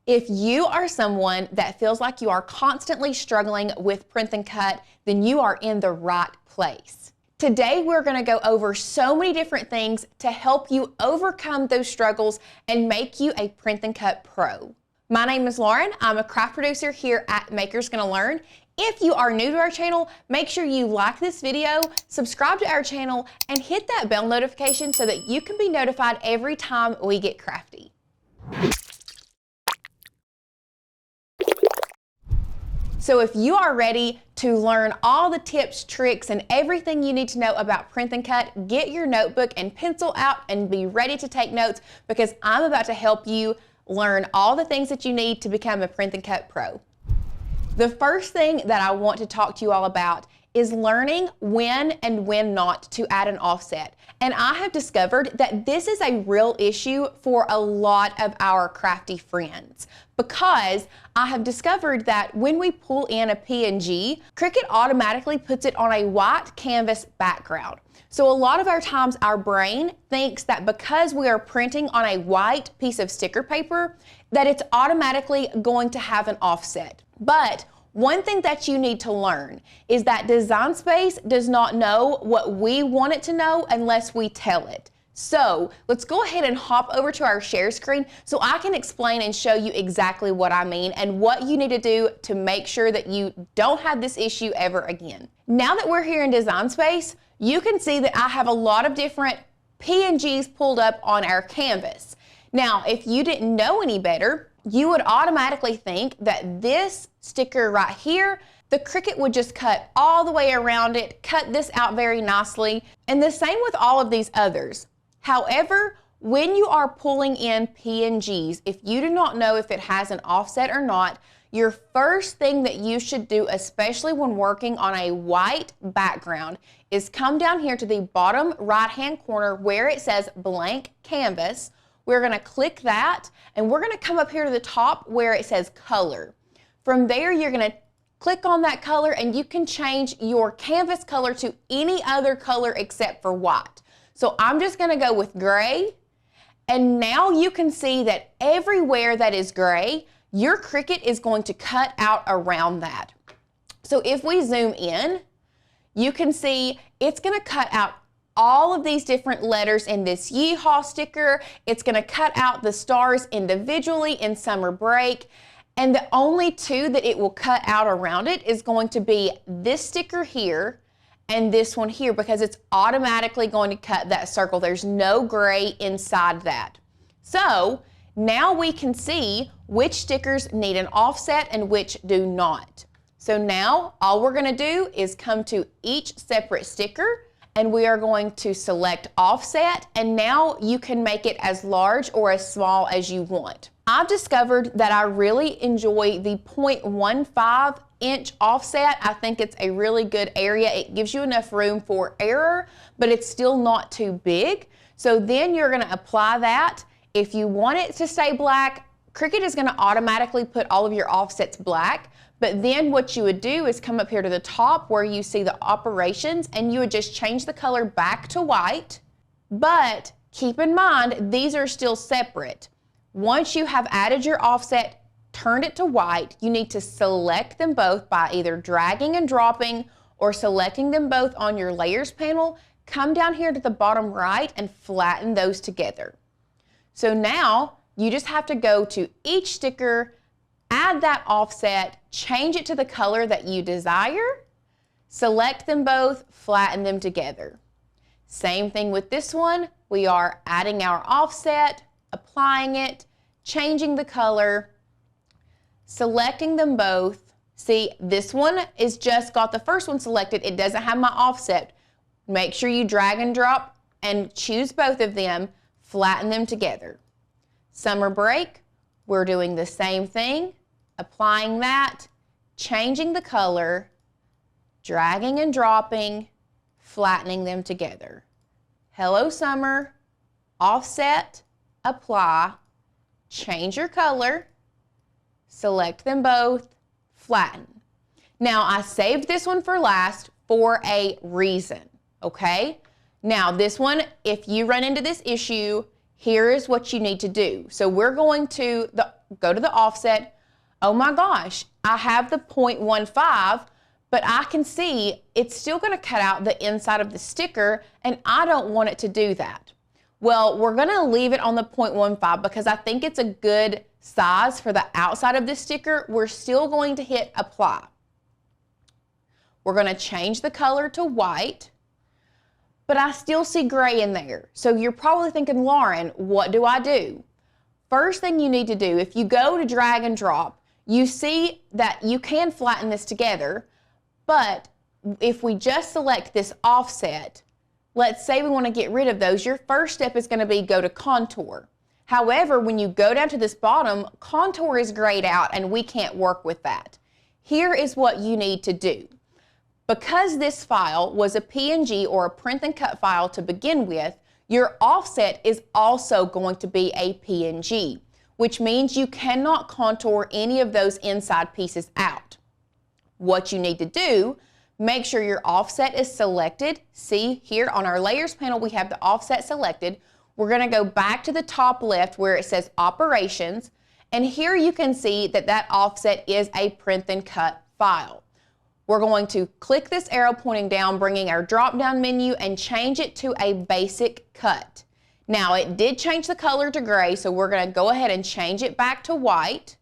If you are someone that feels like you are constantly struggling with print and cut, then you are in the right place. Today, we're going to go over so many different things to help you overcome those struggles and make you a print and cut pro. My name is Lauren. I'm a craft producer here at Makers Gonna Learn. If you are new to our channel, make sure you like this video, subscribe to our channel, and hit that bell notification so that you can be notified every time we get crafty. So if you are ready to learn all the tips, tricks, and everything you need to know about print and cut, get your notebook and pencil out and be ready to take notes, because I'm about to help you learn all the things that you need to become a print and cut pro. The first thing that I want to talk to you all about is learning when and when not to add an offset. And I have discovered that this is a real issue for a lot of our crafty friends, because I have discovered that when we pull in a PNG, Cricut automatically puts it on a white canvas background. So a lot of our times our brain thinks that because we are printing on a white piece of sticker paper, that it's automatically going to have an offset. But one thing that you need to learn is that Design Space does not know what we want it to know unless we tell it. So let's go ahead and hop over to our share screen so I can explain and show you exactly what I mean and what you need to do to make sure that you don't have this issue ever again. Now that we're here in Design Space, you can see that I have a lot of different PNGs pulled up on our canvas. Now, if you didn't know any better, you would automatically think that this sticker right here, the Cricut would just cut all the way around it, cut this out very nicely, and the same with all of these others. However, when you are pulling in PNGs, if you do not know if it has an offset or not, your first thing that you should do, especially when working on a white background, is come down here to the bottom right-hand corner where it says blank canvas. We're going to click that, and we're going to come up here to the top where it says color. From there, you're going to click on that color, and you can change your canvas color to any other color except for white. So I'm just going to go with gray, and now you can see that everywhere that is gray, your Cricut is going to cut out around that. So if we zoom in, you can see it's going to cut out all of these different letters in this Yeehaw sticker. It's going to cut out the stars individually in Summer Break. And the only two that it will cut out around it is going to be this sticker here and this one here, because it's automatically going to cut that circle. There's no gray inside that. So now we can see which stickers need an offset and which do not. So now all we're going to do is come to each separate sticker, and we are going to select offset, and now you can make it as large or as small as you want. I've discovered that I really enjoy the 0.15 inch offset. I think it's a really good area. It gives you enough room for error, but it's still not too big. So then you're going to apply that. If you want it to stay black, Cricut is going to automatically put all of your offsets black. But then what you would do is come up here to the top where you see the operations, and you would just change the color back to white. But keep in mind, these are still separate. Once you have added your offset, turned it to white, you need to select them both by either dragging and dropping or selecting them both on your layers panel. Come down here to the bottom right and flatten those together. So now you just have to go to each sticker, add that offset, change it to the color that you desire, select them both, flatten them together. Same thing with this one. We are adding our offset, applying it, changing the color, selecting them both. See, this one is just got the first one selected. It doesn't have my offset. Make sure you drag and drop and choose both of them, flatten them together. Summer Break, we're doing the same thing, applying that, changing the color, dragging and dropping, flattening them together. Hello Summer, offset, apply, change your color, select them both, flatten. Now I saved this one for last for a reason, okay? Now this one, if you run into this issue, here is what you need to do. So we're going to go to the offset. Oh my gosh, I have the 0.15, but I can see it's still going to cut out the inside of the sticker, and I don't want it to do that. Well, we're going to leave it on the 0.15 because I think it's a good size for the outside of the sticker. We're still going to hit apply. We're going to change the color to white, but I still see gray in there. So you're probably thinking, Lauren, what do I do? First thing you need to do, if you go to drag and drop, you see that you can flatten this together, but if we just select this offset, let's say we want to get rid of those, your first step is going to be go to contour. However, when you go down to this bottom, contour is grayed out and we can't work with that. Here is what you need to do. Because this file was a PNG or a print and cut file to begin with, your offset is also going to be a PNG, which means you cannot contour any of those inside pieces out. What you need to do, make sure your offset is selected. See here on our layers panel, we have the offset selected. We're going to go back to the top left where it says operations, and here you can see that that offset is a print and cut file. We're going to click this arrow pointing down, bringing our drop down menu, and change it to a basic cut. Now it did change the color to gray, so we're going to go ahead and change it back to white.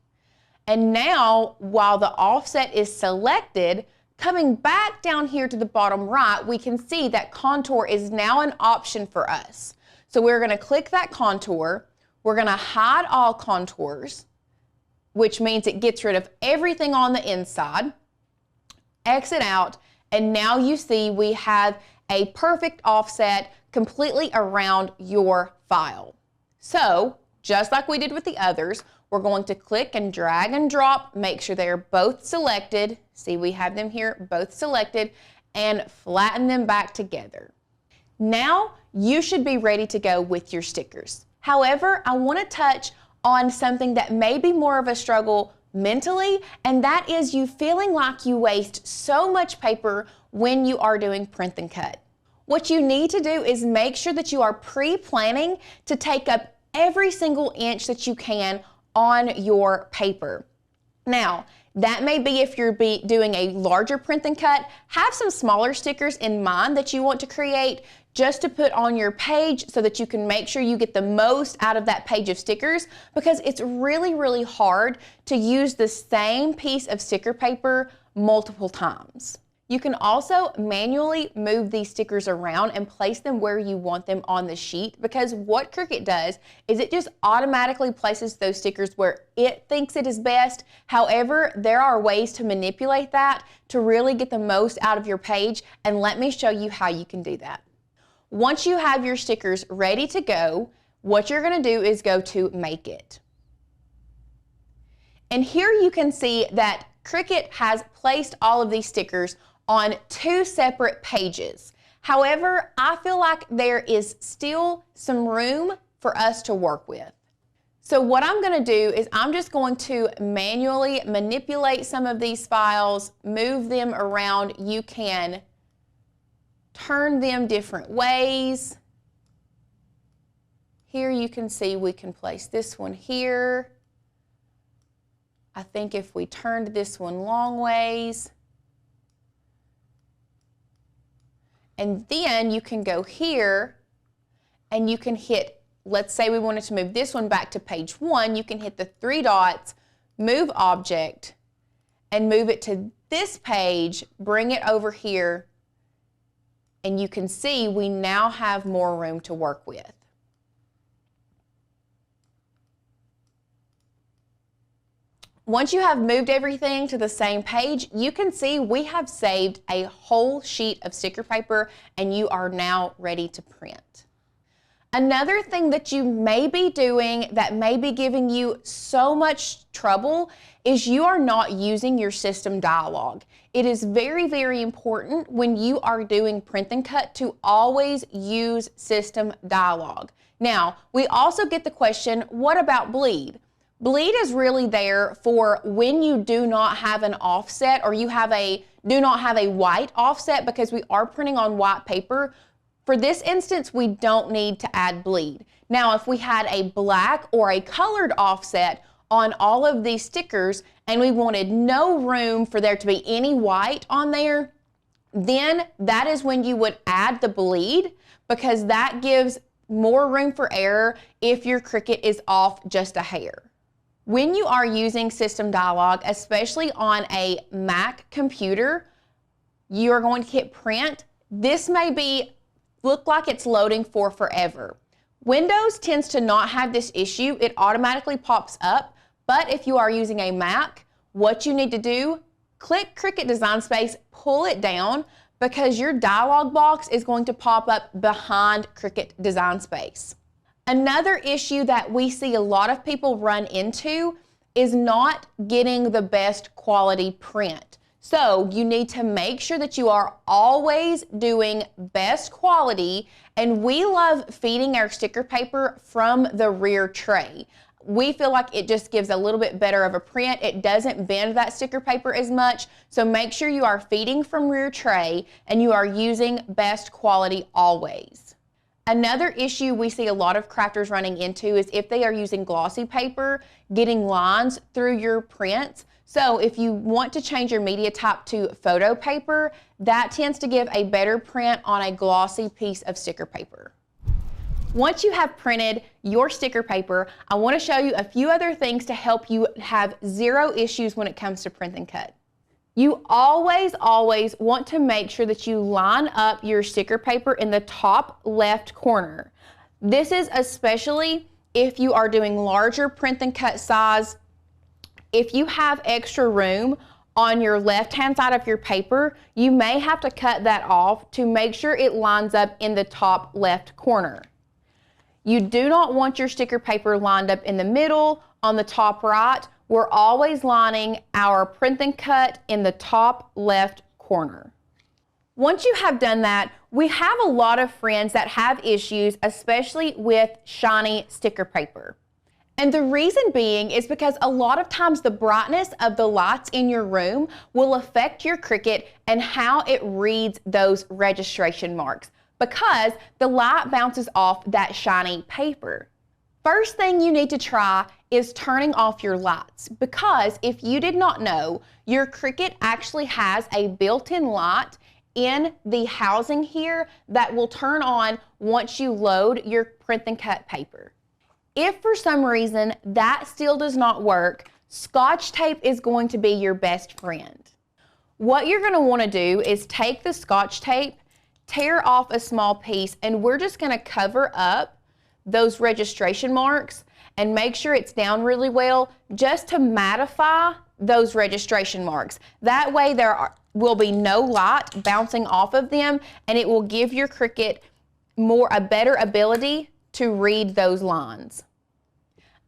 And now, while the offset is selected, coming back down here to the bottom right, we can see that contour is now an option for us. So we're going to click that contour. We're going to hide all contours, which means it gets rid of everything on the inside. Exit out, and now you see we have a perfect offset completely around your file. So, just like we did with the others, we're going to click and drag and drop, make sure they're both selected. See, we have them here both selected, and flatten them back together. Now, you should be ready to go with your stickers. However, I want to touch on something that may be more of a struggle mentally, and that is you feeling like you waste so much paper when you are doing print and cut. What you need to do is make sure that you are pre-planning to take up every single inch that you can on your paper. Now, that may be if you're doing a larger print and cut, have some smaller stickers in mind that you want to create just to put on your page so that you can make sure you get the most out of that page of stickers, because it's really, really hard to use the same piece of sticker paper multiple times. You can also manually move these stickers around and place them where you want them on the sheet, because what Cricut does is it just automatically places those stickers where it thinks it is best. However, there are ways to manipulate that to really get the most out of your page, and let me show you how you can do that. Once you have your stickers ready to go, what you're going to do is go to Make It. And here you can see that Cricut has placed all of these stickers on two separate pages. However, I feel like there is still some room for us to work with. So what I'm going to do is I'm just going to manually manipulate some of these files, move them around. You can turn them different ways. Here you can see we can place this one here. I think if we turned this one long ways, and then you can go here and you can hit, let's say we wanted to move this one back to page 1, you can hit the 3 dots, move object, and move it to this page, bring it over here, and you can see we now have more room to work with. Once you have moved everything to the same page, you can see we have saved a whole sheet of sticker paper, and you are now ready to print. Another thing that you may be doing that may be giving you so much trouble is you are not using your system dialog. It is very, very important when you are doing print and cut to always use system dialog. Now, we also get the question, what about bleed? Bleed is really there for when you do not have an offset, or you do not have a white offset, because we are printing on white paper. For this instance, we don't need to add bleed. Now, if we had a black or a colored offset on all of these stickers and we wanted no room for there to be any white on there, then that is when you would add the bleed, because that gives more room for error if your Cricut is off just a hair. When you are using System Dialog, especially on a Mac computer, you are going to hit print. This may look like it's loading for forever. Windows tends to not have this issue. It automatically pops up, but if you are using a Mac, what you need to do, click Cricut Design Space, pull it down, because your dialog box is going to pop up behind Cricut Design Space. Another issue that we see a lot of people run into is not getting the best quality print. So you need to make sure that you are always doing best quality, and we love feeding our sticker paper from the rear tray. We feel like it just gives a little bit better of a print. It doesn't bend that sticker paper as much, so make sure you are feeding from rear tray and you are using best quality always. Another issue we see a lot of crafters running into is if they are using glossy paper, getting lines through your prints. So if you want to change your media type to photo paper, that tends to give a better print on a glossy piece of sticker paper. Once you have printed your sticker paper, I want to show you a few other things to help you have zero issues when it comes to print and cut. You always want to make sure that you line up your sticker paper in the top left corner. This is especially if you are doing larger print and cut size. If you have extra room on your left-hand side of your paper, you may have to cut that off to make sure it lines up in the top left corner. You do not want your sticker paper lined up in the middle, on the top right. We're always lining our print and cut in the top left corner. Once you have done that, we have a lot of friends that have issues, especially with shiny sticker paper. And the reason being is because a lot of times the brightness of the lights in your room will affect your Cricut and how it reads those registration marks, because the light bounces off that shiny paper. First thing you need to try is turning off your lights, because if you did not know, your Cricut actually has a built-in light in the housing here that will turn on once you load your print and cut paper. If for some reason that still does not work, Scotch tape is going to be your best friend. What you're going to want to do is take the Scotch tape, tear off a small piece, and we're just going to cover up those registration marks and make sure it's down really well, just to mattify those registration marks. That way will be no light bouncing off of them, and it will give your Cricut a better ability to read those lines.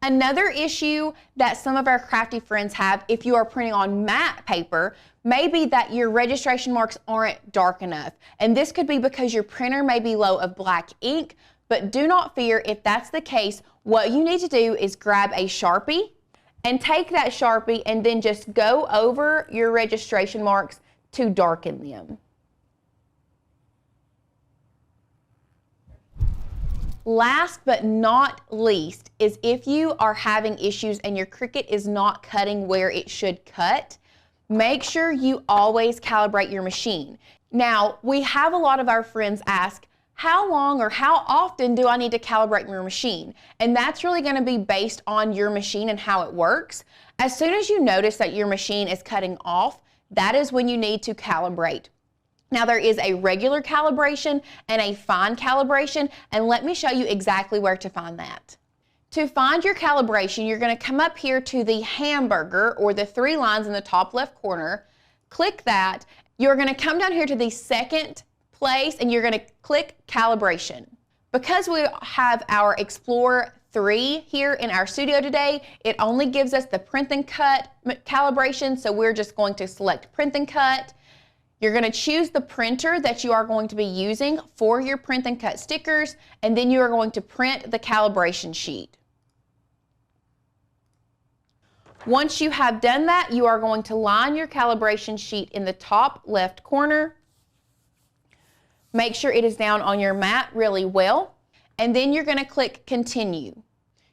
Another issue that some of our crafty friends have if you are printing on matte paper may be that your registration marks aren't dark enough. And this could be because your printer may be low of black ink, but do not fear if that's the case. What you need to do is grab a Sharpie and take that Sharpie and then just go over your registration marks to darken them. Last but not least is if you are having issues and your Cricut is not cutting where it should cut, make sure you always calibrate your machine. Now, we have a lot of our friends ask, how long or how often do I need to calibrate your machine? And that's really going to be based on your machine and how it works. As soon as you notice that your machine is cutting off, that is when you need to calibrate. Now, there is a regular calibration and a fine calibration, and let me show you exactly where to find that. To find your calibration, you're going to come up here to the hamburger, or the 3 lines in the top left corner. Click that. You're going to come down here to the second place and you're going to click calibration. Because we have our Explorer 3 here in our studio today, it only gives us the print and cut calibration, so we're just going to select print and cut. You're going to choose the printer that you are going to be using for your print and cut stickers, and then you are going to print the calibration sheet. Once you have done that, you are going to line your calibration sheet in the top left corner. Make sure it is down on your mat really well, and then you're gonna click continue.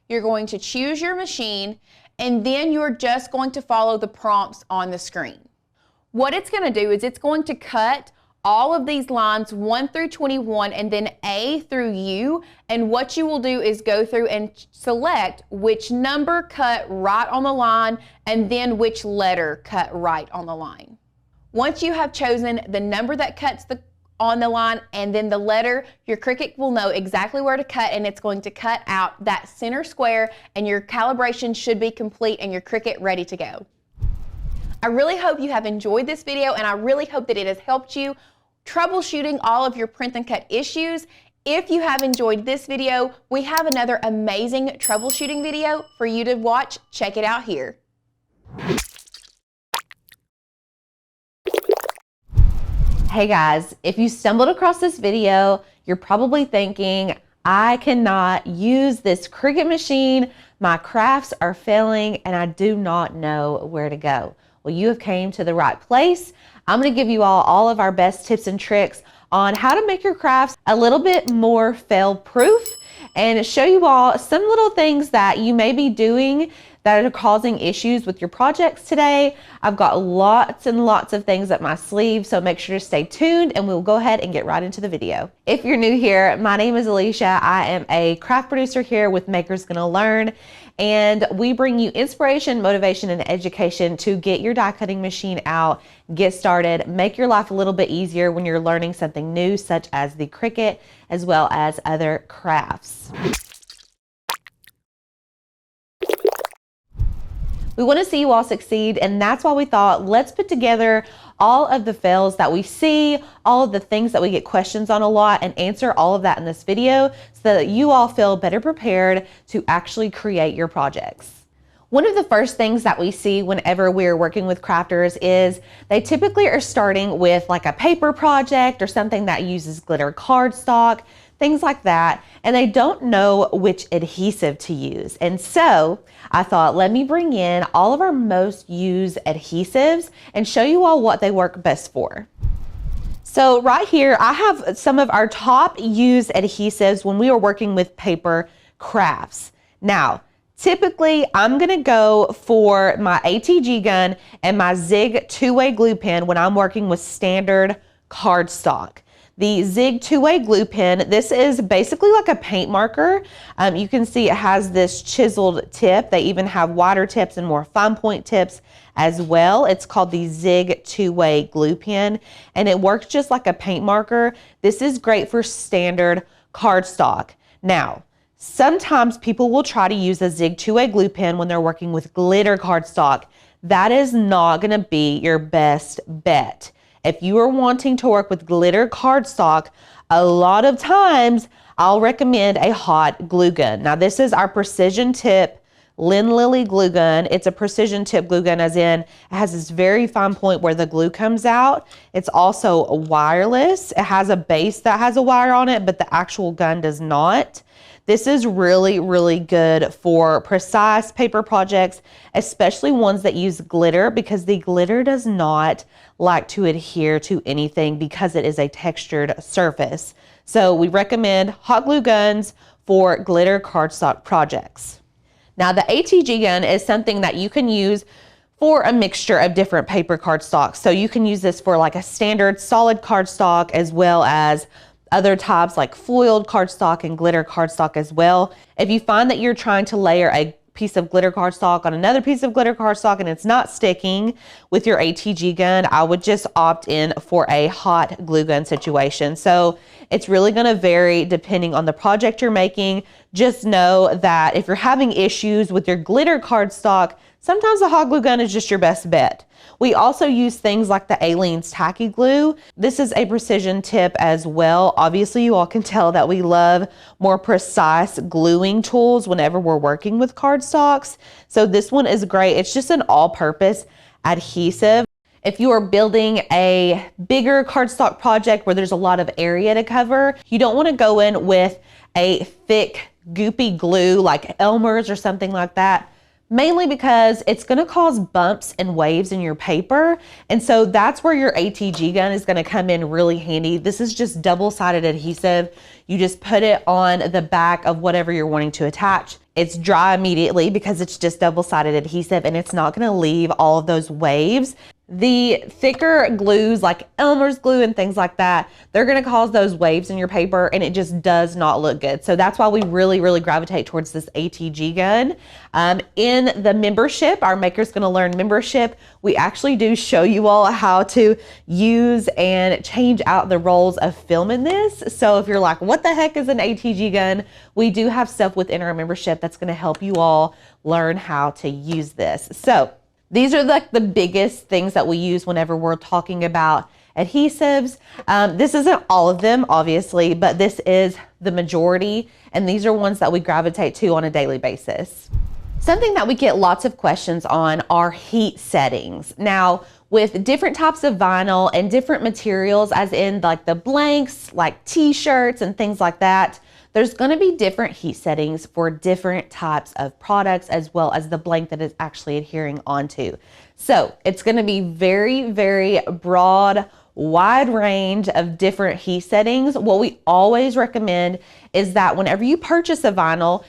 You're going to choose your machine, and then you're just going to follow the prompts on the screen. What it's gonna do is it's going to cut all of these lines 1 through 21 and then A through U, and what you will do is go through and select which number cut right on the line and then which letter cut right on the line. Once you have chosen the number that cuts on the line and then the letter, your Cricut will know exactly where to cut, and it's going to cut out that center square, and your calibration should be complete and your Cricut ready to go. I really hope you have enjoyed this video, and I really hope that it has helped you troubleshooting all of your print and cut issues. If you have enjoyed this video, we have another amazing troubleshooting video for you to watch. Check it out here. Hey guys, if you stumbled across this video, you're probably thinking, I cannot use this Cricut machine. My crafts are failing and I do not know where to go. Well, you have came to the right place. I'm going to give you all of our best tips and tricks on how to make your crafts a little bit more fail-proof, and show you all some little things that you may be doing that are causing issues with your projects today. I've got lots and lots of things up my sleeve, so make sure to stay tuned and we'll go ahead and get right into the video. If you're new here, my name is Alicia. I am a craft producer here with Makers Gonna Learn, and we bring you inspiration, motivation, and education to get your die cutting machine out, get started, make your life a little bit easier when you're learning something new, such as the Cricut, as well as other crafts. We want to see you all succeed, and that's why we thought, let's put together all of the fails that we see, all of the things that we get questions on a lot, and answer all of that in this video so that you all feel better prepared to actually create your projects. One of the first things that we see whenever we're working with crafters is they typically are starting with like a paper project or something that uses glitter cardstock, things like that, and they don't know which adhesive to use. And so I thought, let me bring in all of our most used adhesives and show you all what they work best for. So right here, I have some of our top used adhesives when we are working with paper crafts. Now, typically, I'm gonna go for my ATG gun and my Zig two-way glue pen when I'm working with standard cardstock. The Zig two-way glue pen, this is basically like a paint marker. You can see it has this chiseled tip. They even have wider tips and more fine point tips as well. It's called the Zig two-way glue pen, and it works just like a paint marker. This is great for standard cardstock. Now, sometimes people will try to use a Zig two-way glue pen when they're working with glitter cardstock. That is not gonna be your best bet. If you are wanting to work with glitter cardstock, a lot of times I'll recommend a hot glue gun. Now this is our precision tip Lynn Lily glue gun. It's a precision tip glue gun, as in it has this very fine point where the glue comes out. It's also wireless. It has a base that has a wire on it, but the actual gun does not. This is really, really good for precise paper projects, especially ones that use glitter, because the glitter does not like to adhere to anything because it is a textured surface. So we recommend hot glue guns for glitter cardstock projects. Now the ATG gun is something that you can use for a mixture of different paper cardstocks. So you can use this for like a standard solid cardstock, as well as other types like foiled cardstock and glitter cardstock as well. If you find that you're trying to layer a piece of glitter cardstock on another piece of glitter cardstock and it's not sticking with your ATG gun, I would just opt in for a hot glue gun situation. So it's really going to vary depending on the project you're making. Just know that if you're having issues with your glitter cardstock, sometimes a hot glue gun is just your best bet. We also use things like the Aleene's Tacky Glue. This is a precision tip as well. Obviously, you all can tell that we love more precise gluing tools whenever we're working with cardstocks. So this one is great. It's just an all-purpose adhesive. If you are building a bigger cardstock project where there's a lot of area to cover, you don't want to go in with a thick, goopy glue like Elmer's or something like that. mainly because it's going to cause bumps and waves in your paper. And so that's where your ATG gun is going to come in really handy. This is just double-sided adhesive. You just put it on the back of whatever you're wanting to attach. It's dry immediately because it's just double-sided adhesive, and it's not going to leave all of those waves. The thicker glues like Elmer's glue and things like that, they're going to cause those waves in your paper, and it just does not look good. So that's why we really gravitate towards this ATG gun. In the membership, our Maker's Gonna Learn membership, we actually do show you all how to use and change out the rolls of film in this. So if you're like, what the heck is an ATG gun? We do have stuff within our membership that's going to help you all learn how to use this. So these are like the biggest things that we use whenever we're talking about adhesives. This isn't all of them, obviously, but this is the majority, and these are ones that we gravitate to on a daily basis. Something that we get lots of questions on are heat settings. Now, with different types of vinyl and different materials, as in like the blanks, like t-shirts and things like that, there's going to be different heat settings for different types of products, as well as the blank that is actually adhering onto. So it's going to be very broad, wide range of different heat settings. What we always recommend is that whenever you purchase a vinyl,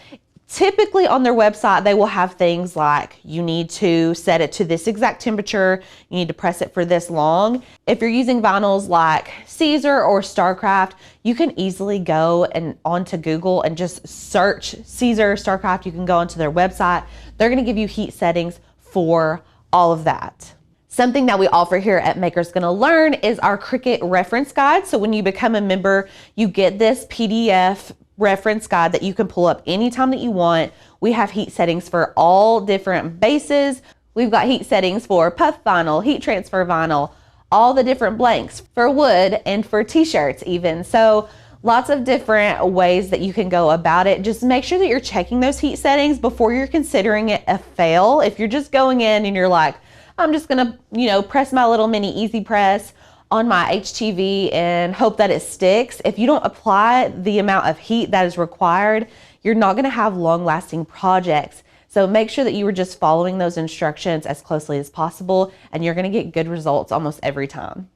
typically on their website, they will have things like you need to set it to this exact temperature, you need to press it for this long. If you're using vinyls like Caesar or Starcraft, you can easily go and onto Google and just search Caesar, Starcraft. You can go onto their website. They're going to give you heat settings for all of that. Something that we offer here at Maker's Gonna Learn is our Cricut reference guide. So when you become a member, you get this PDF reference guide that you can pull up anytime that you want. We have heat settings for all different bases. We've got heat settings for puff vinyl, heat transfer vinyl, all the different blanks for wood and for t-shirts even. So lots of different ways that you can go about it. Just make sure that you're checking those heat settings before you're considering it a fail. If you're just going in and you're like, I'm just gonna, press my little mini easy press on my HTV and hope that it sticks. If you don't apply the amount of heat that is required, you're not gonna have long-lasting projects. So make sure that you are just following those instructions as closely as possible, and you're gonna get good results almost every time.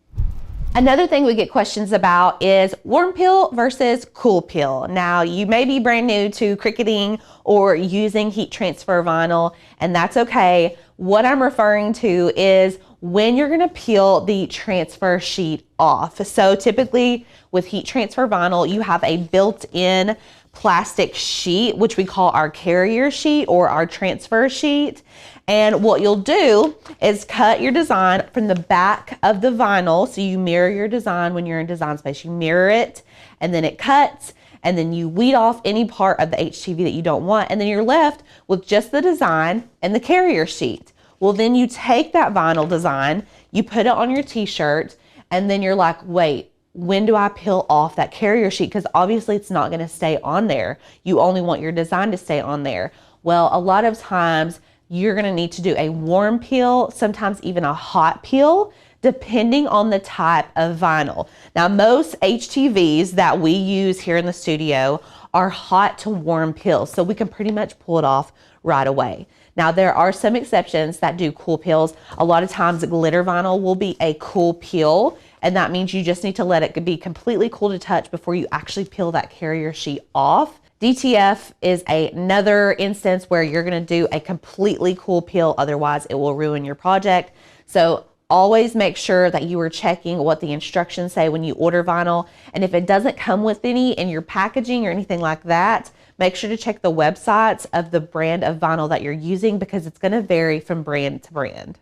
Another thing we get questions about is warm peel versus cool peel. Now, you may be brand new to Cricuting or using heat transfer vinyl, and that's okay. What I'm referring to is when you're gonna peel the transfer sheet off. So typically with heat transfer vinyl, you have a built-in plastic sheet, which we call our carrier sheet or our transfer sheet. And what you'll do is cut your design from the back of the vinyl. So you mirror your design when you're in Design Space. You mirror it, and then it cuts, and then you weed off any part of the HTV that you don't want, and then you're left with just the design and the carrier sheet. Well, then you take that vinyl design, you put it on your t-shirt, and then you're like, wait, when do I peel off that carrier sheet? Because obviously it's not gonna stay on there. You only want your design to stay on there. Well, a lot of times you're gonna need to do a warm peel, sometimes even a hot peel, depending on the type of vinyl. Now, most HTVs that we use here in the studio are hot to warm peels, so we can pretty much pull it off right away. Now, there are some exceptions that do cool peels. A lot of times glitter vinyl will be a cool peel, and that means you just need to let it be completely cool to touch before you actually peel that carrier sheet off. DTF is another instance where you're gonna do a completely cool peel, otherwise it will ruin your project. So always make sure that you are checking what the instructions say when you order vinyl. And if it doesn't come with any in your packaging or anything like that, make sure to check the websites of the brand of vinyl that you're using, because it's gonna vary from brand to brand.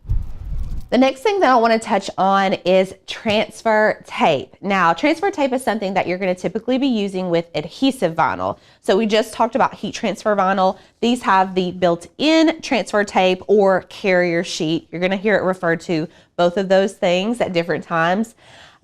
The next thing that I want to touch on is transfer tape. Now, transfer tape is something that you're going to typically be using with adhesive vinyl. So we just talked about heat transfer vinyl. These have the built-in transfer tape or carrier sheet. You're going to hear it referred to both of those things at different times.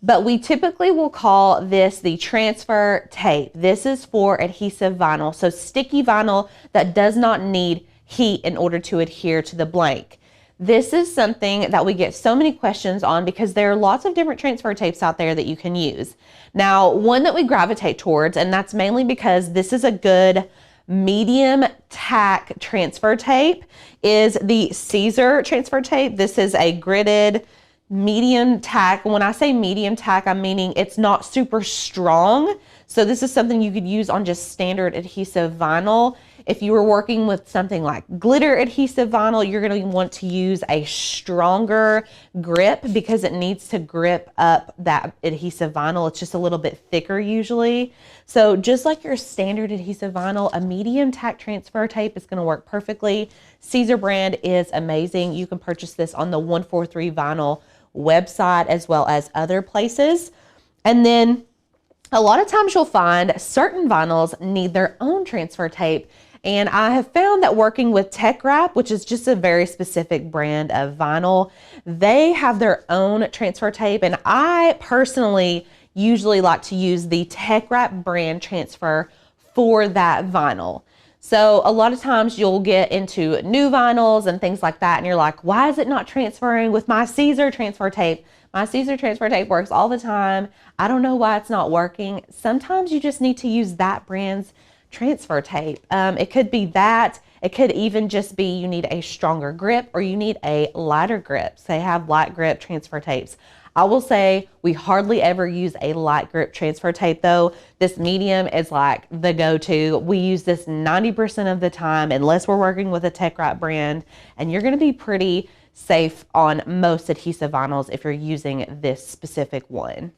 But we typically will call this the transfer tape. This is for adhesive vinyl, so sticky vinyl that does not need heat in order to adhere to the blank. This is something that we get so many questions on because there are lots of different transfer tapes out there that you can use. Now, one that we gravitate towards, and that's mainly because this is a good medium tack transfer tape is the Caesar transfer tape. This is a gridded medium tack. When I say medium tack, I'm meaning it's not super strong. So this is something you could use on just standard adhesive vinyl. If you were working with something like glitter adhesive vinyl, you're going to want to use a stronger grip because it needs to grip up that adhesive vinyl. It's just a little bit thicker usually. So just like your standard adhesive vinyl, a medium tack transfer tape is going to work perfectly. Caesar brand is amazing. You can purchase this on the 143 Vinyl website as well as other places. And then a lot of times you'll find certain vinyls need their own transfer tape. And I have found that working with Tech Wrap, which is just a very specific brand of vinyl, they have their own transfer tape. And I personally usually like to use the Tech Wrap brand transfer for that vinyl. So a lot of times you'll get into new vinyls and things like that, and you're like, why is it not transferring with my Caesar transfer tape? My Caesar transfer tape works all the time. I don't know why it's not working. Sometimes you just need to use that brand's transfer tape. It could be that. It could even just be you need a stronger grip or you need a lighter grip. So they have light grip transfer tapes. I will say we hardly ever use a light grip transfer tape though. This medium is like the go-to. We use this 90% of the time unless we're working with a Tech Wrap brand, and you're going to be pretty safe on most adhesive vinyls if you're using this specific one.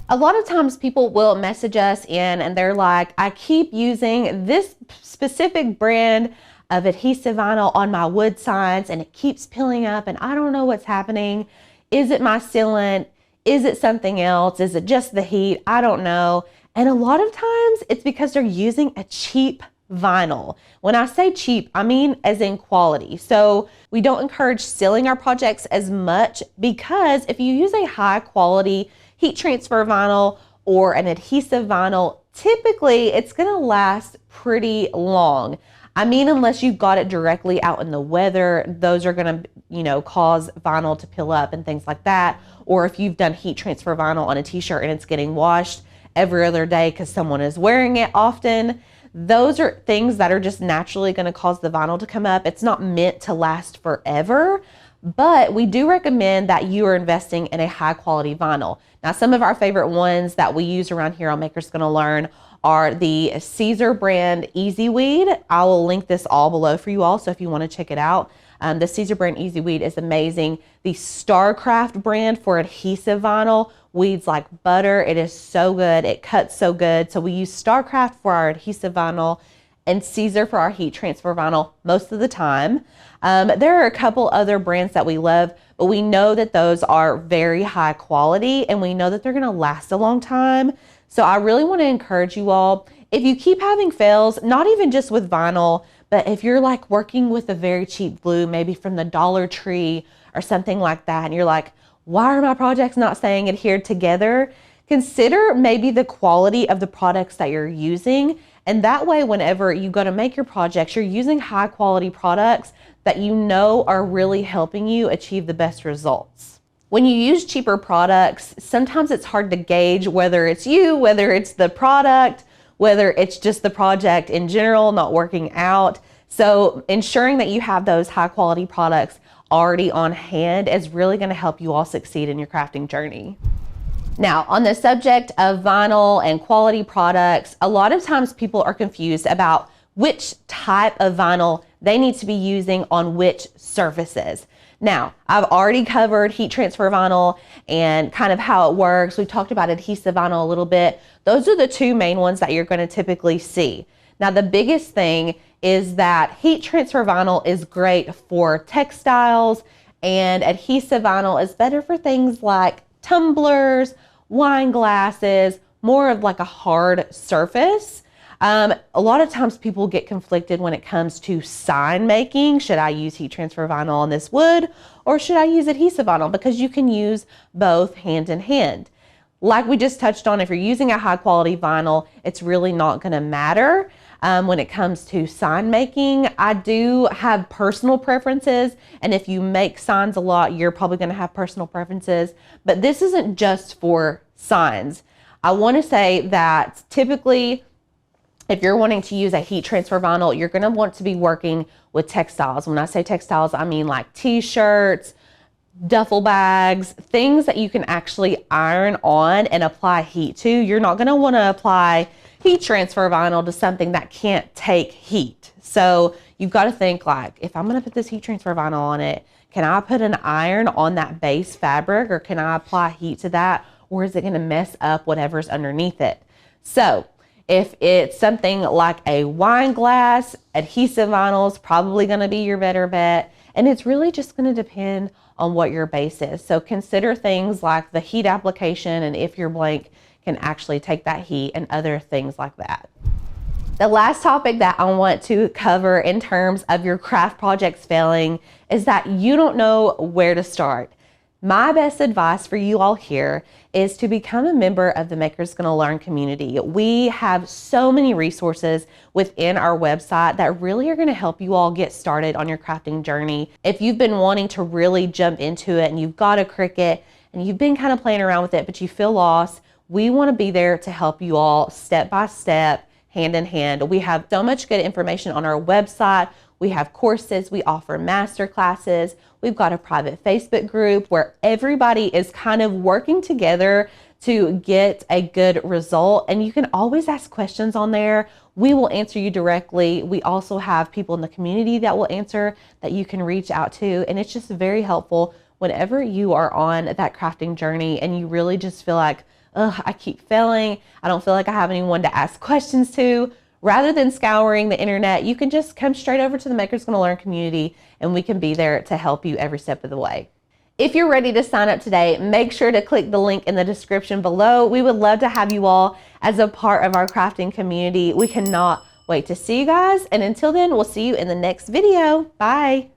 A lot of times people will message us in and they're like, I keep using this specific brand of adhesive vinyl on my wood signs and it keeps peeling up and I don't know what's happening. Is it my sealant? Is it something else? Is it just the heat? I don't know. And a lot of times it's because they're using a cheap vinyl. When I say cheap, I mean as in quality. So we don't encourage sealing our projects as much because if you use a high quality heat transfer vinyl or an adhesive vinyl, typically it's going to last pretty long. I mean, unless you've got it directly out in the weather, those are going to, cause vinyl to peel up and things like that. Or if you've done heat transfer vinyl on a t-shirt and it's getting washed every other day because someone is wearing it often, those are things that are just naturally going to cause the vinyl to come up. It's not meant to last forever, but we do recommend that you are investing in a high quality vinyl. Now, some of our favorite ones that we use around here on Maker's Gonna Learn are the Caesar brand Easy Weed. I will link this all below for you all, so if you want to check it out. The Caesar brand Easy Weed is amazing. The Starcraft brand for adhesive vinyl weeds like butter. It is so good. It cuts so good. So we use Starcraft for our adhesive vinyl and Caesar for our heat transfer vinyl most of the time. There are a couple other brands that we love, but we know that those are very high quality and we know that they're going to last a long time. So I really want to encourage you all, if you keep having fails, not even just with vinyl, but if you're like working with a very cheap glue, maybe from the Dollar Tree or something like that, and you're like, why are my projects not staying adhered together? Consider maybe the quality of the products that you're using. And that way, whenever you go to make your projects, you're using high quality products that you know are really helping you achieve the best results. When you use cheaper products, sometimes it's hard to gauge whether it's you, whether it's the product, whether it's just the project in general not working out. So ensuring that you have those high quality products already on hand is really going to help you all succeed in your crafting journey. Now, on the subject of vinyl and quality products, a lot of times people are confused about which type of vinyl they need to be using on which surfaces. Now, I've already covered heat transfer vinyl and kind of how it works. We've talked about adhesive vinyl a little bit. Those are the two main ones that you're going to typically see. Now, the biggest thing is that heat transfer vinyl is great for textiles and adhesive vinyl is better for things like tumblers, wine glasses, more of like a hard surface. A lot of times people get conflicted when it comes to sign making. Should I use heat transfer vinyl on this wood or should I use adhesive vinyl? Because you can use both hand in hand. Like we just touched on, if you're using a high quality vinyl, it's really not going to matter. When it comes to sign making, I do have personal preferences. And if you make signs a lot, you're probably going to have personal preferences. But this isn't just for signs. I want to say that typically if you're wanting to use a heat transfer vinyl, you're gonna want to be working with textiles. When I say textiles, I mean like t-shirts, duffel bags, things that you can actually iron on and apply heat to. You're not gonna wanna apply heat transfer vinyl to something that can't take heat. So you've gotta think like, if I'm gonna put this heat transfer vinyl on it, can I put an iron on that base fabric, or can I apply heat to that? Or is it gonna mess up whatever's underneath it? So if it's something like a wine glass, adhesive vinyl is probably gonna be your better bet. And it's really just gonna depend on what your base is. So consider things like the heat application and if your blank can actually take that heat and other things like that. The last topic that I want to cover in terms of your craft projects failing is that you don't know where to start. My best advice for you all here is to become a member of the Makers Gonna Learn community. We have so many resources within our website that really are gonna help you all get started on your crafting journey. If you've been wanting to really jump into it and you've got a Cricut and you've been kind of playing around with it, but you feel lost, we wanna be there to help you all step by step, hand in hand. We have so much good information on our website. We have courses, we offer master classes. We've got a private Facebook group where everybody is kind of working together to get a good result. And you can always ask questions on there. We will answer you directly. We also have people in the community that will answer that you can reach out to. And it's just very helpful whenever you are on that crafting journey and you really just feel like, ugh, I keep failing. I don't feel like I have anyone to ask questions to. Rather than scouring the internet, you can just come straight over to the Makers Gonna Learn community and we can be there to help you every step of the way. If you're ready to sign up today, make sure to click the link in the description below. We would love to have you all as a part of our crafting community. We cannot wait to see you guys. And until then, we'll see you in the next video. Bye.